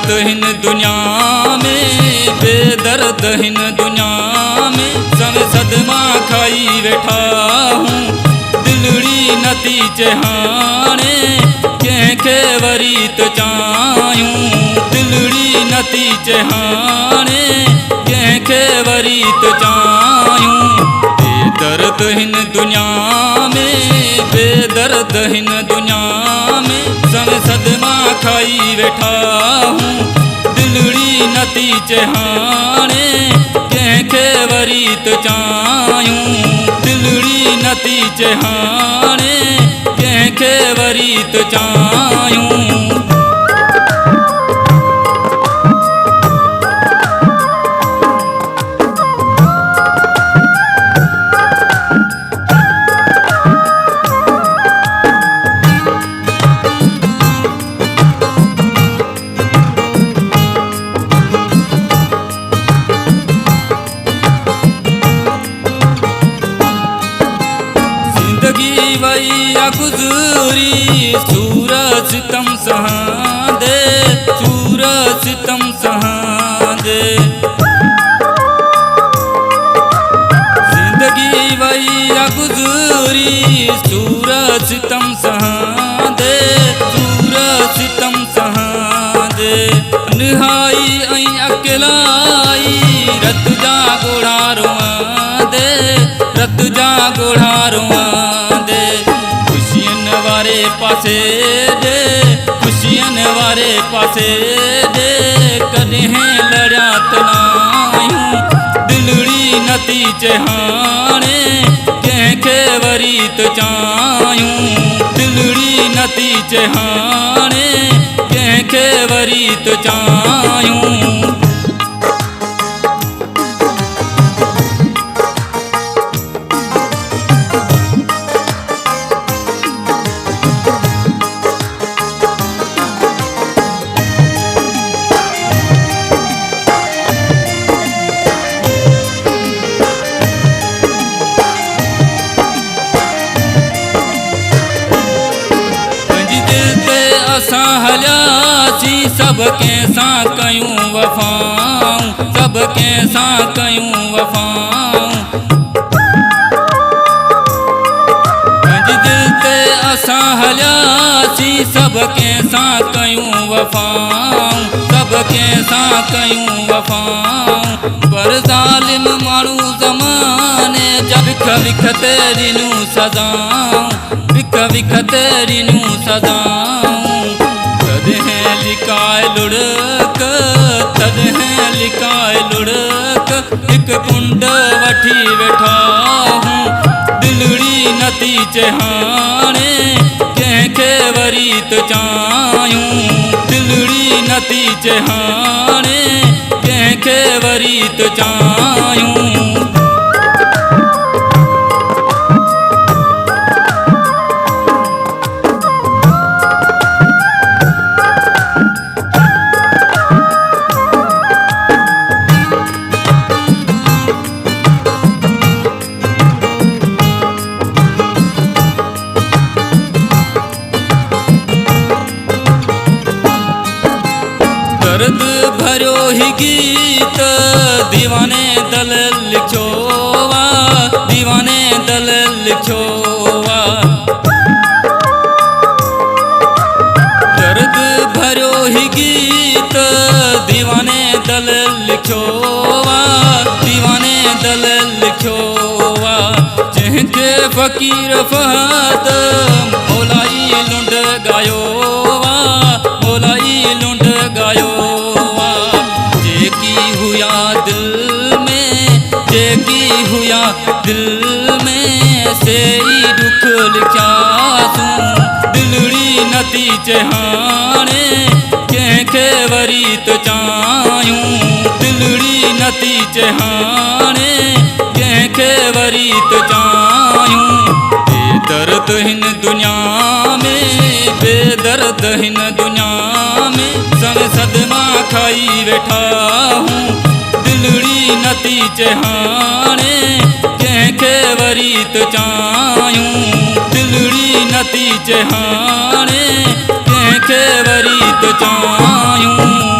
बेदर्द हिन दुनिया में, बेदर्द हिन दुनिया में, संग सदमा खाई वेठा हूँ। दिलड़ी नती चहाने कंहिंखे वरी त चाहियूं, दिलड़ी नती चहाने कंहिंखे वरी त चाहियूं। बेदर्द हिन दुनिया में, बेदर्द हिन दुनिया में, संग सदमा खाई वेठा हूँ। दिलड़ी नती चहाने कंहिंखे वरी त चाहियूं, दिलड़ी नती चहाने कंहिंखे वरी त चाहियूं। जिंदगी वैया गुजरी सूरज सितम सहांदे, सूरज सितम सहांदे। जिंदगी वैया गुजरी सूरज सितम सहांदे, सूरज सितम सहांदे। निहाई ऐं अकेलाई रत जा गोड़ा रोआंदे, रत जा गोड़ा रोआंदे। खुशियन वारे पासे दे, खुशियन वारे पासे दे, कॾहिं लड़िया त नाहियूं। दिलड़ी नती चहाने कंहिंखे वरी त चाहियूं, दिलड़ी नती चहाने कंहिंखे वरी त चाहियूं। असां हलियासीं सब कंहिंसां कयूं वफ़ाऊं, सब कंहिंसां कयूं वफ़ाऊं। पंहिंजी दिल ते असां हलियासीं सब कंहिंसां कयूं वफ़ाऊं, सब कंहिंसां कयूं वफ़ाऊं। पर ज़ालिम माण्हू ज़माने जा विख विख ते ॾिनूं सज़ाऊं, विख विख ते ॾिनूं सज़ाऊं। तॾहिं लिकाए लुढ़क, तॾहिं लिकाए लुढ़क, हिकु कुंड वठी वेठा हूँ। दिलड़ी नती चहाने कंहिंखे वरी त चाहियूं, दिलड़ी नती चहाने कंहिंखे वरी त चाहियूं। दर्द भरियो ही गीत दीवाने दल लिखियो वा, दीवाने दल लिखियो वा। दर्द भरियो ही गीत दीवाने दल लिखियो वा, दीवाने दल लिखियो वा। जंहिंखे फ़कीर फहद मौलाई लुंड गायो वा, मौलाई लुंड गायो वा। जेकी हुया दिल में, जेकी हुया दिल में, से ई दुख लिखियासूं। दिलड़ी नती चहाने कंहिंखे वरी त चाहियूं, दिलड़ी नती चहाने कंहिंखे वरी त चाहियूं। बेदर्द हिन दुनिया में, बेदर्द हिन दुनिया में, संग सदमा खाई वेठा हूँ। दिलड़ी नती चहाने कंहिंखे वरी त चाहियूं, दिलड़ी नती चहाने कंहिंखे वरी त चाहियूं।